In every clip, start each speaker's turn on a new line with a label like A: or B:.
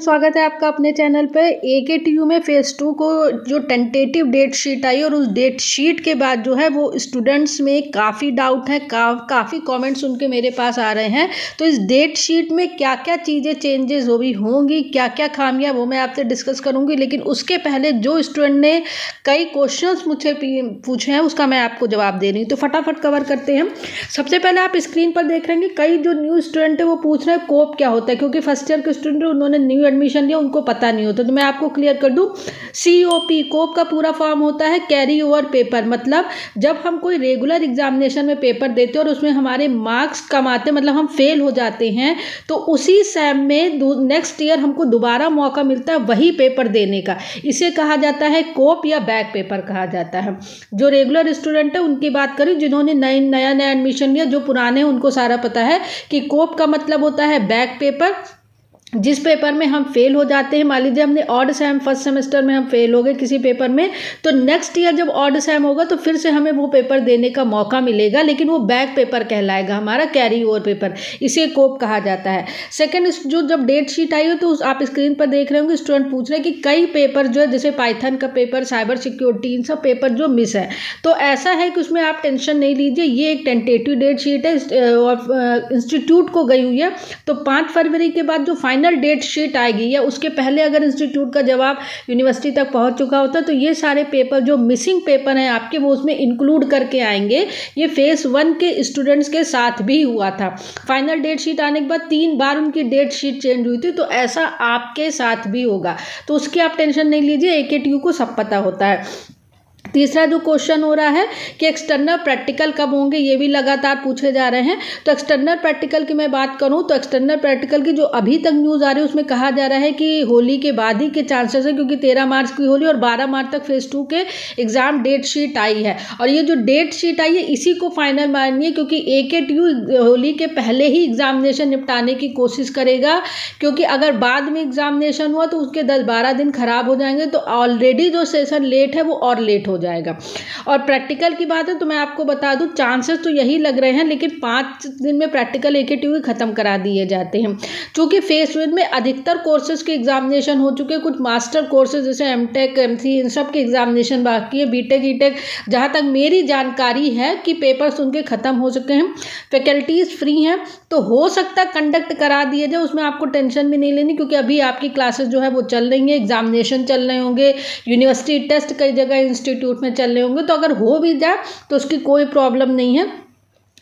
A: स्वागत है आपका अपने चैनल पे। AKTU में फेज़ 2 को जो टेंटेटिव डेट शीट आई और उस डेट शीट के बाद जो है वो स्टूडेंट्स में काफ़ी डाउट है, काफ़ी कमेंट्स उनके मेरे पास आ रहे हैं। तो इस डेट शीट में क्या क्या चीज़ें चेंजेस होंगी, क्या क्या खामियां, वो मैं आपसे डिस्कस करूंगी। लेकिन उसके पहले जो स्टूडेंट ने कई क्वेश्चंस मुझसे पूछे हैं उसका मैं आपको जवाब दे रही हूँ, तो फटाफट कवर करते हैं। सबसे पहले आप स्क्रीन पर देख रहे हैं कई जो न्यू स्टूडेंट है वो पूछ रहे हैं कोप क्या होता है, क्योंकि फर्स्ट ईयर के स्टूडेंट उन्होंने न्यू एडमिशन लिया, उनको पता नहीं होता। तो मैं आपको क्लियर कर दूं, COP कोप का पूरा फॉर्म होता है कैरी ओवर पेपर। मतलब जब हम कोई रेगुलर एग्जामिनेशन में पेपर देते हैं और उसमें हमारे मार्क्स कम आते हैं, मतलब हम फेल हो जाते हैं, तो उसी सेम में नेक्स्ट ईयर हमको दोबारा मौका मिलता है वही पेपर देने का। इसे कहा जाता है कोप या बैक पेपर कहा जाता है। जो रेगुलर स्टूडेंट है उनकी बात करें, जिन्होंने नया एडमिशन लिया, जो पुराने उनको सारा पता है कि कोप का मतलब होता है बैक पेपर, जिस पेपर में हम फेल हो जाते हैं। मान लीजिए हमने ऑड सैम फर्स्ट सेमेस्टर में हम फेल हो गए किसी पेपर में, तो नेक्स्ट ईयर जब ऑड सैम होगा तो फिर से हमें वो पेपर देने का मौका मिलेगा, लेकिन वो बैक पेपर कहलाएगा, हमारा कैरी ओवर पेपर। इसे कोप कहा जाता है। सेकंड, जो जब डेट शीट आई हो तो आप स्क्रीन पर देख रहे होंगे स्टूडेंट पूछ रहे हैं कि कई पेपर जो है, जैसे पाइथन का पेपर, साइबर सिक्योरिटी, इन सब पेपर जो मिस है। तो ऐसा है कि उसमें आप टेंशन नहीं लीजिए, ये एक टेंटेटिव डेट शीट है और इंस्टीट्यूट को गई हुई है। तो 5 फरवरी के बाद जो फाइनल डेट शीट आएगी या उसके पहले अगर इंस्टीट्यूट का जवाब यूनिवर्सिटी तक पहुंच चुका होता तो ये सारे पेपर जो मिसिंग पेपर हैं आपके, वो उसमें इंक्लूड करके आएंगे। ये फेज़ 1 के स्टूडेंट्स के साथ भी हुआ था। फाइनल डेट शीट आने के बाद 3 बार उनकी डेट शीट चेंज हुई थी, तो ऐसा आपके साथ भी होगा। तो उसकी आप टेंशन नहीं लीजिए, AKTU को सब पता होता है। तीसरा जो क्वेश्चन हो रहा है कि एक्सटर्नल प्रैक्टिकल कब होंगे, ये भी लगातार पूछे जा रहे हैं। तो एक्सटर्नल प्रैक्टिकल की मैं बात करूं तो एक्सटर्नल प्रैक्टिकल की जो अभी तक न्यूज़ आ रही है उसमें कहा जा रहा है कि होली के बाद ही के चांसेस है, क्योंकि 13 मार्च की होली और 12 मार्च तक फेज़ 2 के एग्जाम डेट शीट आई है। और ये जो डेट शीट आई है इसी को फाइनल मानिए, क्योंकि AKTU होली के पहले ही एग्जामिनेशन निपटाने की कोशिश करेगा, क्योंकि अगर बाद में एग्जामिनेशन हुआ तो उसके 10-12 दिन खराब हो जाएंगे, तो ऑलरेडी जो सेशन लेट है वो और लेट हो जाएगा। और प्रैक्टिकल की बात है तो मैं आपको बता दूं, चांसेस तो यही लग रहे हैं, लेकिन 5 दिन में प्रैक्टिकल AKTU खत्म करा दिए जाते हैं। क्योंकि फेज़ 1 में अधिकतर कोर्सेज के एग्जामिनेशन हो चुके हैं, कुछ मास्टर कोर्सेज जैसे MTech, MC, इन सब के एग्जामिनेशन बाकी है। BTech, E-Tech जहाँ तक मेरी जानकारी है कि पेपर्स उनके खत्म हो चुके हैं, फैकल्टीज फ्री हैं, तो हो सकता है कंडक्ट करा दिए जाए, उसमें आपको टेंशन भी नहीं लेनी, क्योंकि अभी आपकी क्लासेस जो है वो चल रही हैं, एग्जामिनेशन चल रहे होंगे, यूनिवर्सिटी टेस्ट कई जगह इंस्टीट्यूट में चल रहे होंगे। तो अगर हो भी जाए तो उसकी कोई प्रॉब्लम नहीं है,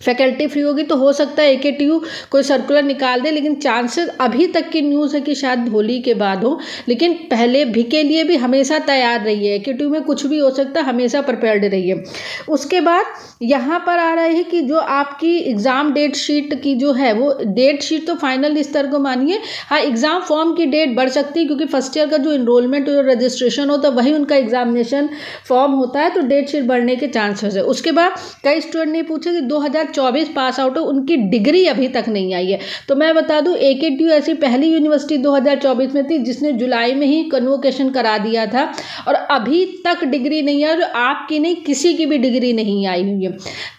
A: फैकल्टी फ्री होगी। तो हो सकता है AKTU कोई सर्कुलर निकाल दे, लेकिन चांसेस अभी तक की न्यूज़ है कि शायद होली के बाद हो। लेकिन पहले भी के लिए भी हमेशा तैयार रहिए, AKTU में कुछ भी हो सकता है, हमेशा प्रिपेयर्ड रहिए। उसके बाद यहाँ पर आ रहा है कि जो आपकी एग्ज़ाम डेट शीट की जो है वो डेट शीट तो फाइनल स्तर को मानिए। हाँ, एग्ज़ाम फॉर्म की डेट बढ़ सकती है, क्योंकि फर्स्ट ईयर का जो इनरोलमेंट और रजिस्ट्रेशन होता है वही उनका एग्जामिनेशन फॉर्म होता है, तो डेट शीट बढ़ने के चांसेस है। उसके बाद कई स्टूडेंट ने पूछा कि 2024 पास आउट हो, उनकी डिग्री अभी तक नहीं आई है। तो मैं बता दूं, AKTU ऐसी पहली यूनिवर्सिटी 2024 में थी जिसने जुलाई में ही कन्वोकेशन करा दिया था, और अभी तक डिग्री नहीं है, और आपकी नहीं किसी की भी डिग्री नहीं आई हुई है।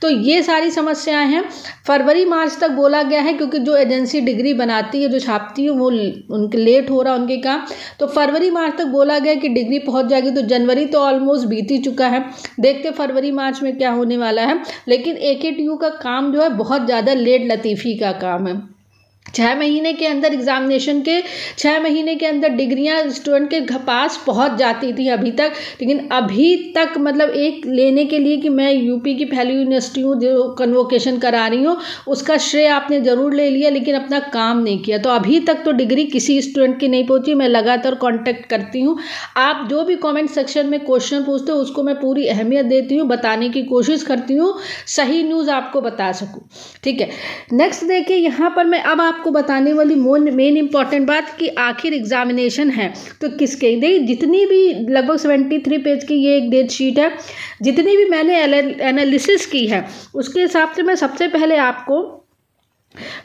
A: तो ये सारी समस्याएं हैं। फरवरी मार्च तक बोला गया है, क्योंकि जो एजेंसी डिग्री बनाती है, जो छापती है, वो उनके लेट हो रहा उनके काम। तो फरवरी मार्च तक बोला गया कि डिग्री पहुंच जाएगी। तो जनवरी तो ऑलमोस्ट बीत ही चुका है, देखते फरवरी मार्च में क्या होने वाला है। लेकिन AKTU का काम जो है बहुत ज़्यादा लेट लतीफ़ी का काम है। 6 महीने के अंदर एग्जामिनेशन के 6 महीने के अंदर डिग्रियां स्टूडेंट के पास पहुंच जाती थी अभी तक, लेकिन अभी तक मतलब एक लेने के लिए कि मैं यूपी की पहली यूनिवर्सिटी हूँ जो कन्वोकेशन करा रही हूँ, उसका श्रेय आपने ज़रूर ले लिया, लेकिन अपना काम नहीं किया। तो अभी तक तो डिग्री किसी स्टूडेंट की नहीं पहुँची। मैं लगातार कॉन्टैक्ट करती हूँ, आप जो भी कॉमेंट सेक्शन में क्वेश्चन पूछते हो उसको मैं पूरी अहमियत देती हूँ, बताने की कोशिश करती हूँ, सही न्यूज़ आपको बता सकूँ। ठीक है, नेक्स्ट देखिए, यहाँ पर मैं अब आपको बताने वाली मेन इंपॉर्टेंट बात कि आखिर एग्जामिनेशन है तो किसके। देखिए, जितनी भी लगभग 73 पेज की ये एक डेट शीट है, जितनी भी मैंने एनालिसिस की है उसके हिसाब से मैं सबसे पहले आपको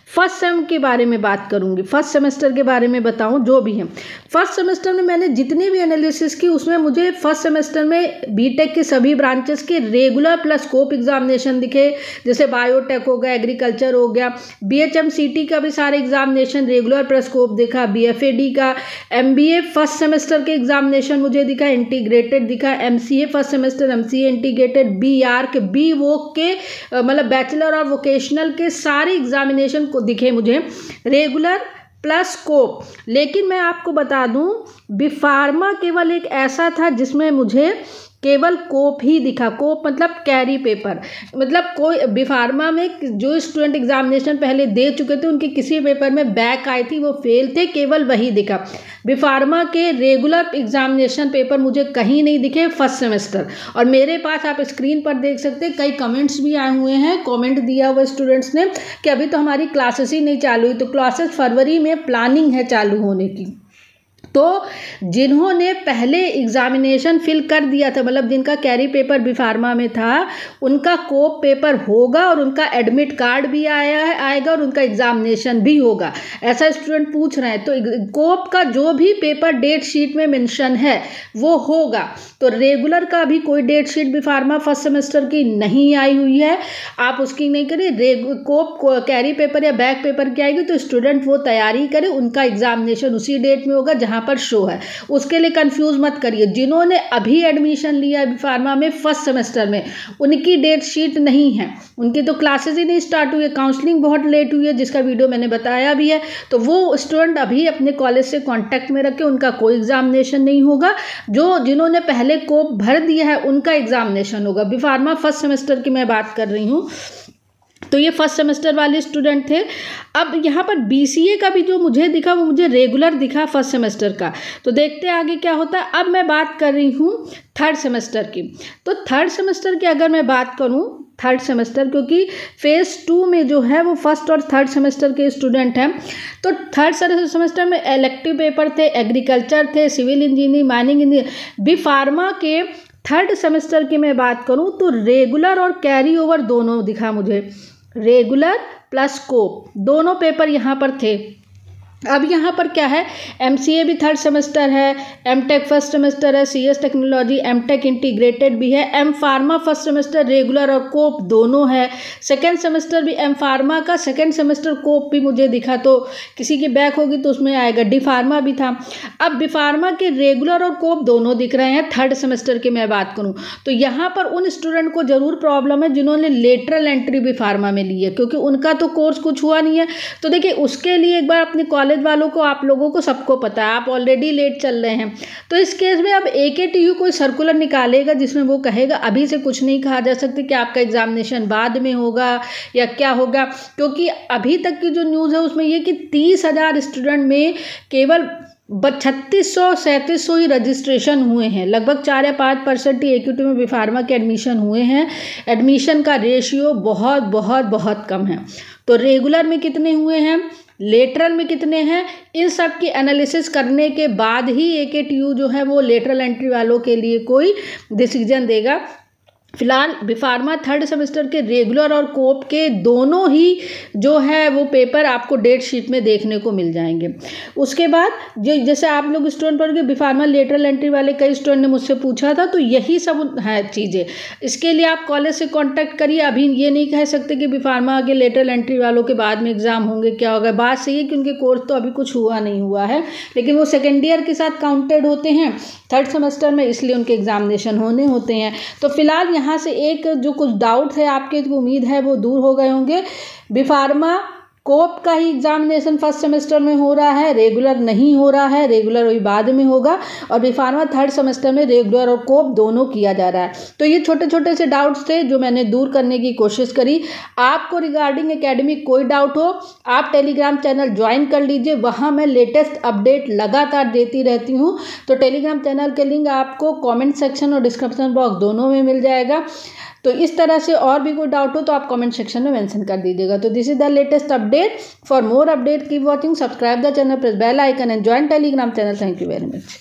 A: फर्स्ट सेम के बारे में बात करूंगी, फर्स्ट सेमेस्टर के बारे में बताऊं जो भी है। फर्स्ट सेमेस्टर में मैंने जितनी भी एनालिसिस की उसमें मुझे फर्स्ट सेमेस्टर में बीटेक के सभी ब्रांचेस के रेगुलर प्लस स्कोप एग्जामिनेशन दिखे, जैसे बायोटेक हो गया, एग्रीकल्चर हो गया, बीएचएमसीटी का भी सारे एग्जामिनेशन रेगुलर प्लस स्कोप दिखा, बीएफएडी का, एमबीए फर्स्ट सेमेस्टर के एग्जामिनेशन मुझे दिखा, इंटीग्रेटेड दिखा, MCA first semester, MCA integrated, B arch, B voc के मतलब बैचलर और वोकेशनल के सारे एग्जामिनेशन को दिखे मुझे रेगुलर प्लस स्कोप। लेकिन मैं आपको बता दूं बी फार्मा केवल एक ऐसा था जिसमें मुझे केवल कोप ही दिखा। कोप मतलब कैरी पेपर, मतलब कोई बी फार्मा में जो स्टूडेंट एग्जामिनेशन पहले दे चुके थे उनके किसी पेपर में बैक आई थी, वो फेल थे, केवल वही दिखा। बी फार्मा के रेगुलर एग्जामिनेशन पेपर मुझे कहीं नहीं दिखे फर्स्ट सेमेस्टर। और मेरे पास आप स्क्रीन पर देख सकते हैं कई कमेंट्स भी आए हुए हैं, कमेंट दिया हुआ स्टूडेंट्स ने कि अभी तो हमारी क्लासेस ही नहीं चालू हुई, तो क्लासेस फरवरी में प्लानिंग है चालू होने की। तो जिन्होंने पहले एग्जामिनेशन फिल कर दिया था, मतलब जिनका कैरी पेपर बी फार्मा में था, उनका कोप पेपर होगा और उनका एडमिट कार्ड भी आएगा और उनका एग्जामिनेशन भी होगा, ऐसा स्टूडेंट पूछ रहे हैं। तो कोप का जो भी पेपर डेट शीट में मेंशन है वो होगा। तो रेगुलर का अभी कोई date sheet B pharma first semester की नहीं आई हुई है, आप उसकी नहीं करिए। कोप कैरी पेपर या बैक पेपर की आएगी तो स्टूडेंट वो तैयारी करे, उनका एग्जामिनेशन उसी डेट में होगा जहाँ पर शो है, उसके लिए कंफ्यूज मत करिए। जिन्होंने अभी एडमिशन लिया है फार्मा में फर्स्ट सेमेस्टर में, उनकी डेट शीट नहीं है, उनकी तो क्लासेस ही नहीं स्टार्ट हुई है, काउंसलिंग बहुत लेट हुई है जिसका वीडियो मैंने बताया भी है। तो वो स्टूडेंट अभी अपने कॉलेज से कांटेक्ट में रखे, उनका कोई एग्जामिनेशन नहीं होगा। जो जिन्होंने पहले कोप भर दिया है उनका एग्जामिनेशन होगा। बी फार्मा फर्स्ट सेमेस्टर की मैं बात कर रही हूँ, तो ये फर्स्ट सेमेस्टर वाले स्टूडेंट थे। अब यहाँ पर बीसीए का भी जो मुझे दिखा वो मुझे रेगुलर दिखा फर्स्ट सेमेस्टर का। तो देखते हैं आगे क्या होता है। अब मैं बात कर रही हूँ थर्ड सेमेस्टर की। तो थर्ड सेमेस्टर की अगर मैं बात करूँ, थर्ड सेमेस्टर, क्योंकि फेज़ 2 में जो है वो फर्स्ट और थर्ड सेमेस्टर के स्टूडेंट हैं। तो थर्ड सेमेस्टर में इलेक्टिव पेपर थे, एग्रीकल्चर थे, civil engineering, mining engineering. B pharma के थर्ड सेमेस्टर की मैं बात करूँ तो रेगुलर और कैरी ओवर दोनों दिखा मुझे, रेगुलर प्लस स्कोप दोनों पेपर यहाँ पर थे। अब यहाँ पर क्या है, एमसीए भी थर्ड सेमेस्टर है, एमटेक फर्स्ट सेमेस्टर है, सीएस टेक्नोलॉजी एमटेक इंटीग्रेटेड भी है, M pharma first semester regular और कोप दोनों है। सेकेंड सेमेस्टर भी एम फार्मा का सेकेंड सेमेस्टर कोप भी मुझे दिखा, तो किसी की बैक होगी तो उसमें आएगा। डी फार्मा भी था। अब बी फार्मा के रेगुलर और कोप दोनों दिख रहे हैं थर्ड सेमेस्टर की मैं बात करूँ तो यहाँ पर उन स्टूडेंट को ज़रूर प्रॉब्लम है जिन्होंने लेटरल एंट्री बी फार्मा में ली है, क्योंकि उनका तो कोर्स कुछ हुआ नहीं है। तो देखिए उसके लिए एक बार अपने कॉलेज वालों को, आप लोगों को सबको पता है आप ऑलरेडी लेट चल रहे हैं, तो इस केस में अब AKTU कोई सर्कुलर निकालेगा जिसमें वो कहेगा अभी से कुछ नहीं कहा जा सकता कि आपका एग्जामिनेशन बाद में होगा या क्या होगा। क्योंकि अभी तक की जो न्यूज़ है उसमें ये कि 30,000 स्टूडेंट में केवल 3600-3700 ही रजिस्ट्रेशन हुए हैं। लगभग 4 या 5% ही AKTU में बी फार्मा के एडमिशन हुए हैं। एडमिशन का रेशियो बहुत बहुत बहुत कम है। तो रेगुलर में कितने हुए हैं, लेटरल में कितने हैं, इन सब की एनालिसिस करने के बाद ही AKTU जो है वो लेटरल एंट्री वालों के लिए कोई डिसीजन देगा। फिलहाल बी फार्मा थर्ड सेमेस्टर के रेगुलर और कोप के दोनों ही जो है वो पेपर आपको डेट शीट में देखने को मिल जाएंगे। उसके बाद जो जैसे आप लोग स्टूडेंट पढ़ोगे बी फार्मा लेटरल एंट्री वाले कई स्टूडेंट ने मुझसे पूछा था, तो यही सब है चीज़ें। इसके लिए आप कॉलेज से कांटेक्ट करिए। अभी ये नहीं कह सकते कि बी फार्मा के लेटरल एंट्री वालों के बाद में एग्ज़ाम होंगे, क्या होगा। बात सही है कि उनके कोर्स तो अभी कुछ हुआ नहीं हुआ है, लेकिन वो सेकेंड ईयर के साथ काउंटेड होते हैं थर्ड सेमेस्टर में, इसलिए उनके एग्जामिनेशन होने होते हैं। तो फिलहाल यहाँ से एक जो कुछ डाउट है आपके, जो उम्मीद है वो दूर हो गए होंगे। बी फार्मा कोप का ही एग्जामिनेशन फर्स्ट सेमेस्टर में हो रहा है, रेगुलर नहीं हो रहा है, रेगुलर वही बाद में होगा। और बी फार्मा थर्ड सेमेस्टर में रेगुलर और कोप दोनों किया जा रहा है। तो ये छोटे छोटे से डाउट्स थे जो मैंने दूर करने की कोशिश करी। आपको रिगार्डिंग एकेडमिक कोई डाउट हो, आप टेलीग्राम चैनल ज्वाइन कर लीजिए, वहाँ मैं लेटेस्ट अपडेट लगातार देती रहती हूँ। तो टेलीग्राम चैनल के लिंक आपको कॉमेंट सेक्शन और डिस्क्रिप्शन बॉक्स दोनों में मिल जाएगा। तो इस तरह से और भी कोई डाउट हो तो आप कमेंट सेक्शन में मेंशन कर दीजिएगा। तो this is the latest update. For more update keep watching, subscribe the channel, press bell icon and join Telegram channel. Thank you very much.